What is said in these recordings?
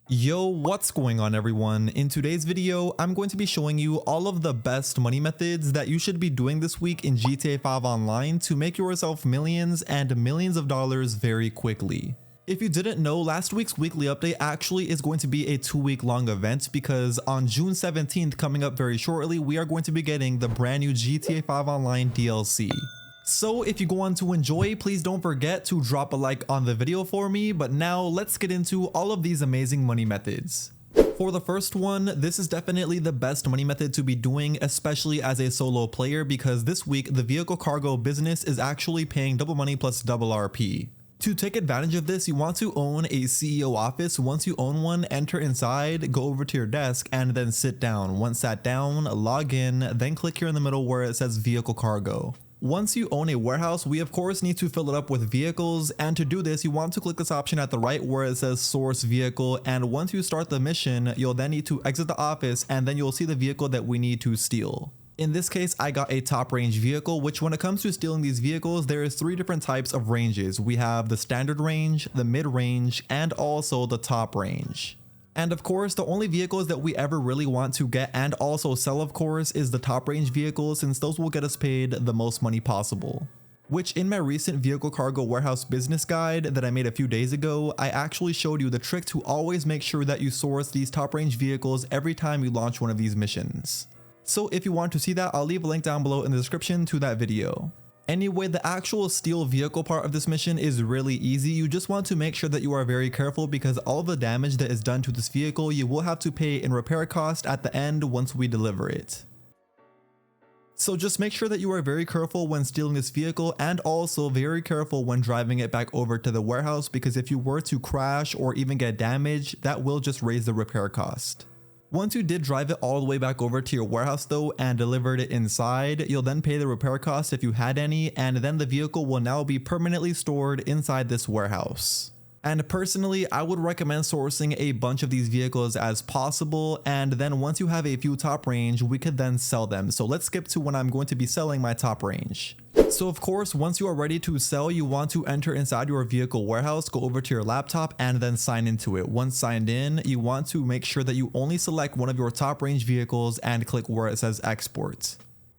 Yo, what's going on everyone? In today's video, I'm going to be showing you all of the best money methods that you should be doing this week in GTA 5 Online to make yourself millions and millions of dollars very quickly. If you didn't know, last week's weekly update actually is going to be a 2-week long event because on June 17th, coming up very shortly, we are going to be getting the brand new GTA 5 Online DLC. So if you go on to enjoy, please don't forget to drop a like on the video for me, but now let's get into all of these amazing money methods. For the first one, this is definitely the best money method to be doing, especially as a solo player, because this week the vehicle cargo business is actually paying double money plus double RP. To take advantage of this, you want to own a CEO office. Once you own one, enter inside, go over to your desk, and then sit down. Once sat down, log in, then click here in the middle where it says vehicle cargo. Once you own a warehouse, we of course need to fill it up with vehicles, and to do this you want to click this option at the right where it says source vehicle, and once you start the mission you'll then need to exit the office and then you'll see the vehicle that we need to steal. In this case I got a top range vehicle, which when it comes to stealing these vehicles there is 3 different types of ranges. We have the standard range, the mid range, and also the top range. And of course, the only vehicles that we ever really want to get and also sell, of course, is the top range vehicles, since those will get us paid the most money possible. Which in my recent vehicle cargo warehouse business guide that I made a few days ago, I actually showed you the trick to always make sure that you source these top range vehicles every time you launch one of these missions. So if you want to see that, I'll leave a link down below in the description to that video. Anyway, the actual steal vehicle part of this mission is really easy. You just want to make sure that you are very careful because all of the damage that is done to this vehicle you will have to pay in repair cost at the end once we deliver it. So just make sure that you are very careful when stealing this vehicle, and also very careful when driving it back over to the warehouse, because if you were to crash or even get damaged, that will just raise the repair cost. Once you did drive it all the way back over to your warehouse though and delivered it inside, you'll then pay the repair cost if you had any, and then the vehicle will now be permanently stored inside this warehouse. And personally, I would recommend sourcing a bunch of these vehicles as possible, and then once you have a few top range, we could then sell them. So let's skip to when I'm going to be selling my top range. So of course, once you are ready to sell, you want to enter inside your vehicle warehouse, go over to your laptop and then sign into it. Once signed in, you want to make sure that you only select one of your top range vehicles and click where it says export.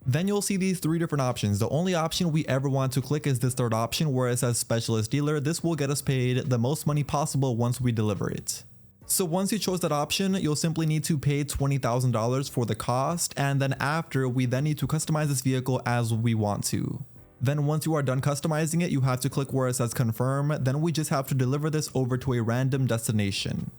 Then you'll see these 3 different options. The only option we ever want to click is this third option where it says specialist dealer. This will get us paid the most money possible once we deliver it. So once you chose that option, you'll simply need to pay $20,000 for the cost, and then after we then need to customize this vehicle as we want to. Then once you are done customizing it, you have to click where it says confirm, then we just have to deliver this over to a random destination.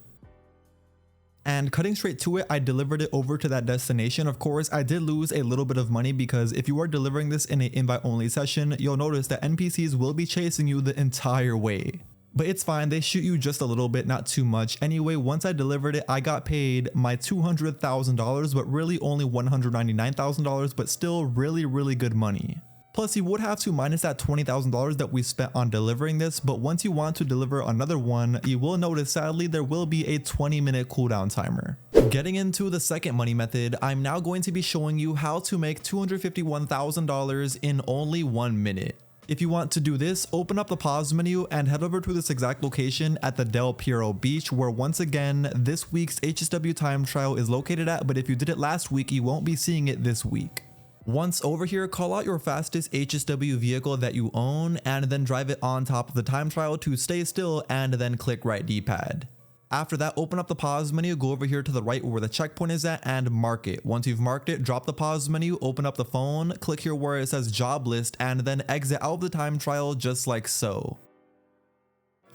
And cutting straight to it, I delivered it over to that destination. Of course, I did lose a little bit of money because if you are delivering this in an invite only session, you'll notice that NPCs will be chasing you the entire way. But it's fine, they shoot you just a little bit, not too much. Anyway, once I delivered it, I got paid my $200,000, but really only $199,000, but still really good money. Plus, you would have to minus that $20,000 that we spent on delivering this, but once you want to deliver another one, you will notice sadly there will be a 20-minute cooldown timer. Getting into the second money method, I'm now going to be showing you how to make $251,000 in only 1 minute. If you want to do this, open up the pause menu and head over to this exact location at the Del Piero beach, where once again this week's HSW time trial is located at, but if you did it last week you won't be seeing it this week. Once over here, call out your fastest HSW vehicle that you own and then drive it on top of the time trial to stay still, and then click right D-pad. After that, open up the pause menu, go over here to the right where the checkpoint is at and mark it. Once you've marked it, drop the pause menu, open up the phone, click here where it says job list, and then exit out of the time trial just like so.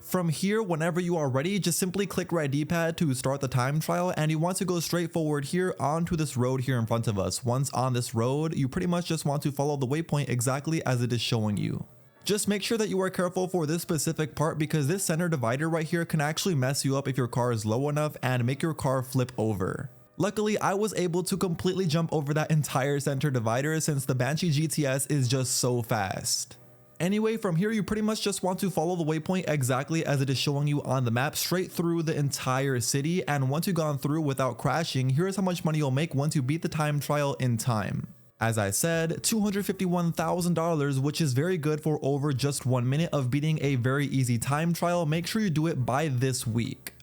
From here, whenever you are ready, just simply click right D-pad to start the time trial, and you want to go straight forward here onto this road here in front of us. Once on this road, you pretty much just want to follow the waypoint exactly as it is showing you. Just make sure that you are careful for this specific part because this center divider right here can actually mess you up if your car is low enough and make your car flip over. Luckily, I was able to completely jump over that entire center divider since the Banshee GTS is just so fast. Anyway, from here you pretty much just want to follow the waypoint exactly as it is showing you on the map straight through the entire city, and once you've gone through without crashing, here's how much money you'll make once you beat the time trial in time. As I said, $251,000, which is very good for over just 1 minute of beating a very easy time trial. Make sure you do it by this week.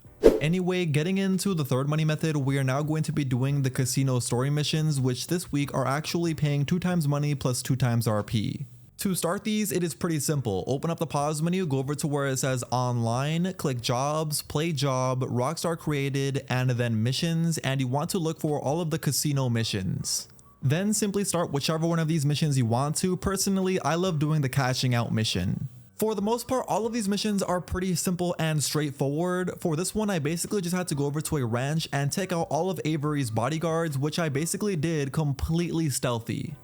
Anyway, getting into the third money method, we are now going to be doing the casino story missions, which this week are actually paying 2 times money plus 2 times RP. To start these, it is pretty simple. Open up the pause menu, go over to where it says online, click jobs, play job, Rockstar created, and then missions, and you want to look for all of the casino missions. Then simply start whichever one of these missions you want to. Personally, I love doing the cashing out mission. For the most part, all of these missions are pretty simple and straightforward. For this one, I basically just had to go over to a ranch and take out all of Avery's bodyguards, which I basically did completely stealthy.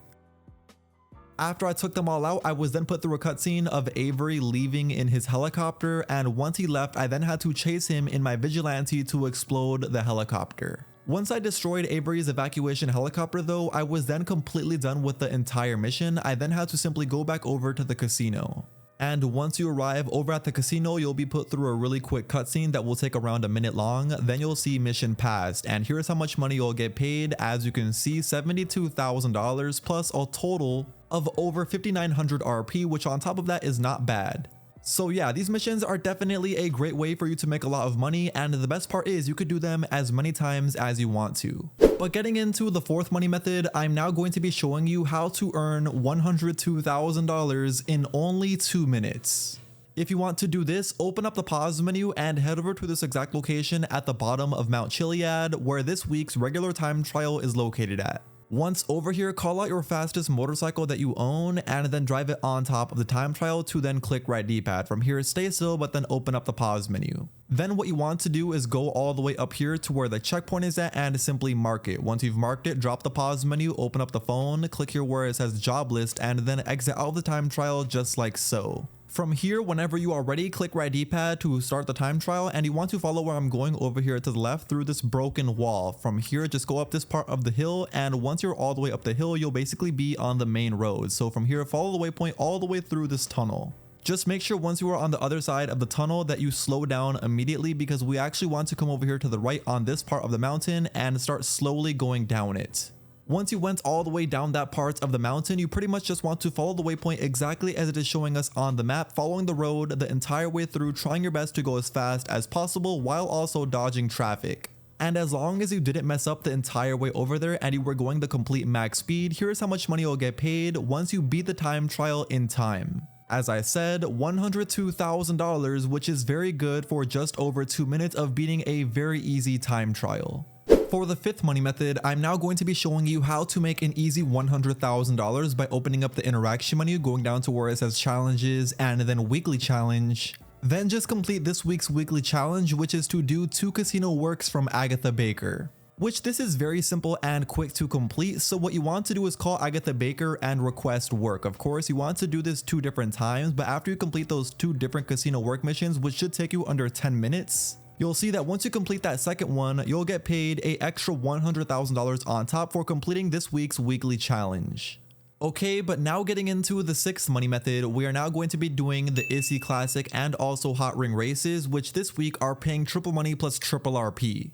After I took them all out, I was then put through a cutscene of Avery leaving in his helicopter, and once he left, I then had to chase him in my vigilante to explode the helicopter. Once I destroyed Avery's evacuation helicopter though, I was then completely done with the entire mission. I then had to simply go back over to the casino. And once you arrive over at the casino, you'll be put through a really quick cutscene that will take around a minute long. Then you'll see mission passed, and here's how much money you'll get paid. As you can see, $72,000 plus a total of over 5,900 RP, which on top of that is not bad. So yeah, these missions are definitely a great way for you to make a lot of money, and the best part is you could do them as many times as you want to. But getting into the fourth money method, I'm now going to be showing you how to earn $102,000 in only 2 minutes. If you want to do this, open up the pause menu and head over to this exact location at the bottom of Mount Chiliad, where this week's regular time trial is located at. Once over here, call out your fastest motorcycle that you own and then drive it on top of the time trial to then click right D-pad. From here, stay still, but then open up the pause menu. Then what you want to do is go all the way up here to where the checkpoint is at and simply mark it. Once you've marked it, drop the pause menu, open up the phone, click here where it says job list, and then exit out of the time trial just like so. From here, whenever you are ready, click right D-pad to start the time trial, and you want to follow where I'm going over here to the left through this broken wall. From here, just go up this part of the hill, and once you're all the way up the hill, you'll basically be on the main road. So from here, follow the waypoint all the way through this tunnel. Just make sure once you are on the other side of the tunnel that you slow down immediately, because we actually want to come over here to the right on this part of the mountain and start slowly going down it. Once you went all the way down that part of the mountain, you pretty much just want to follow the waypoint exactly as it is showing us on the map, following the road the entire way through, trying your best to go as fast as possible while also dodging traffic. And as long as you didn't mess up the entire way over there and you were going the complete max speed, here's how much money you'll get paid once you beat the time trial in time. As I said, $102,000, which is very good for just over 2 minutes of beating a very easy time trial. For the fifth money method, I'm now going to be showing you how to make an easy $100,000 by opening up the interaction menu, going down to where it says challenges and then weekly challenge. Then just complete this week's weekly challenge, which is to do 2 casino works from Agatha Baker. Which this is very simple and quick to complete, so what you want to do is call Agatha Baker and request work. Of course, you want to do this 2 different times, but after you complete those 2 different casino work missions, which should take you under 10 minutes, you'll see that once you complete that second one, you'll get paid an extra $100,000 on top for completing this week's weekly challenge. Okay, but now getting into the sixth money method, we are now going to be doing the issi classic and also hot ring races, which this week are paying triple money plus triple RP.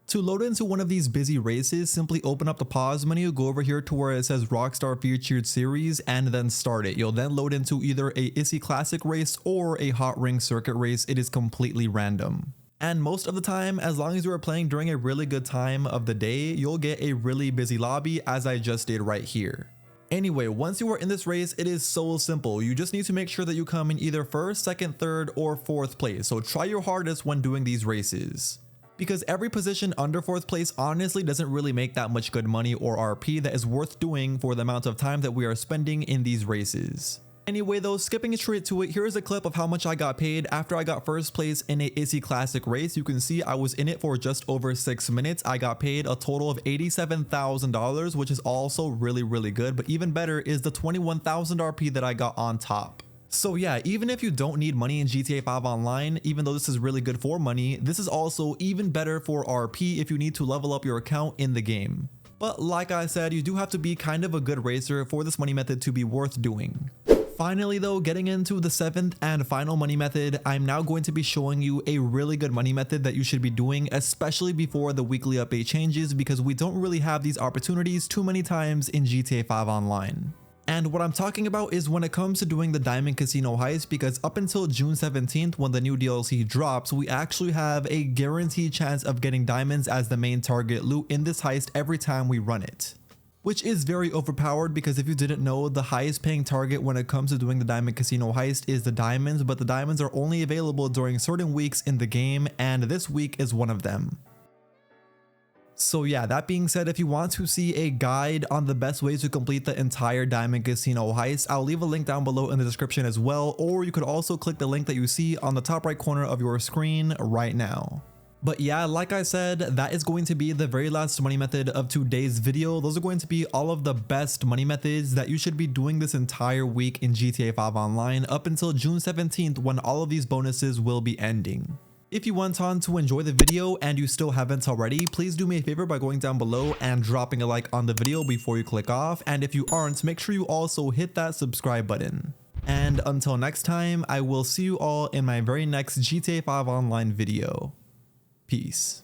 To load into one of these busy races, simply open up the pause menu, go over here to where it says Rockstar Featured Series, and then start it. You'll then load into either a issi classic race or a hot ring circuit race. It is completely random. And most of the time, as long as you are playing during a really good time of the day, you'll get a really busy lobby, as I just did right here. Anyway, once you are in this race, it is so simple. You just need to make sure that you come in either first, second, third, or fourth place. So try your hardest when doing these races. Because every position under 4th place honestly doesn't really make that much good money or RP that is worth doing for the amount of time that we are spending in these races. Anyway though, skipping straight to it, here's a clip of how much I got paid after I got first place in a issi classic race. You can see I was in it for just over 6 minutes. I got paid a total of $87,000, which is also really good, but even better is the 21,000 RP that I got on top. So yeah, even if you don't need money in GTA 5 Online, even though this is really good for money, this is also even better for RP if you need to level up your account in the game. But like I said, you do have to be kind of a good racer for this money method to be worth doing. Finally though, getting into the 7th and final money method, I'm now going to be showing you a really good money method that you should be doing, especially before the weekly update changes, because we don't really have these opportunities too many times in GTA 5 Online. And what I'm talking about is when it comes to doing the Diamond Casino Heist, because up until June 17th, when the new DLC drops, we actually have a guaranteed chance of getting diamonds as the main target loot in this heist every time we run it. Which is very overpowered, because if you didn't know, the highest paying target when it comes to doing the Diamond Casino Heist is the diamonds, but the diamonds are only available during certain weeks in the game, and this week is one of them. So yeah, that being said, if you want to see a guide on the best ways to complete the entire Diamond Casino Heist, I'll leave a link down below in the description as well, or you could also click the link that you see on the top right corner of your screen right now. But yeah, like I said, that is going to be the very last money method of today's video. Those are going to be all of the best money methods that you should be doing this entire week in GTA 5 Online up until June 17th, when all of these bonuses will be ending. If you went on to enjoy the video and you still haven't already, please do me a favor by going down below and dropping a like on the video before you click off. And if you aren't, make sure you also hit that subscribe button. And until next time, I will see you all in my very next GTA 5 Online video. Peace.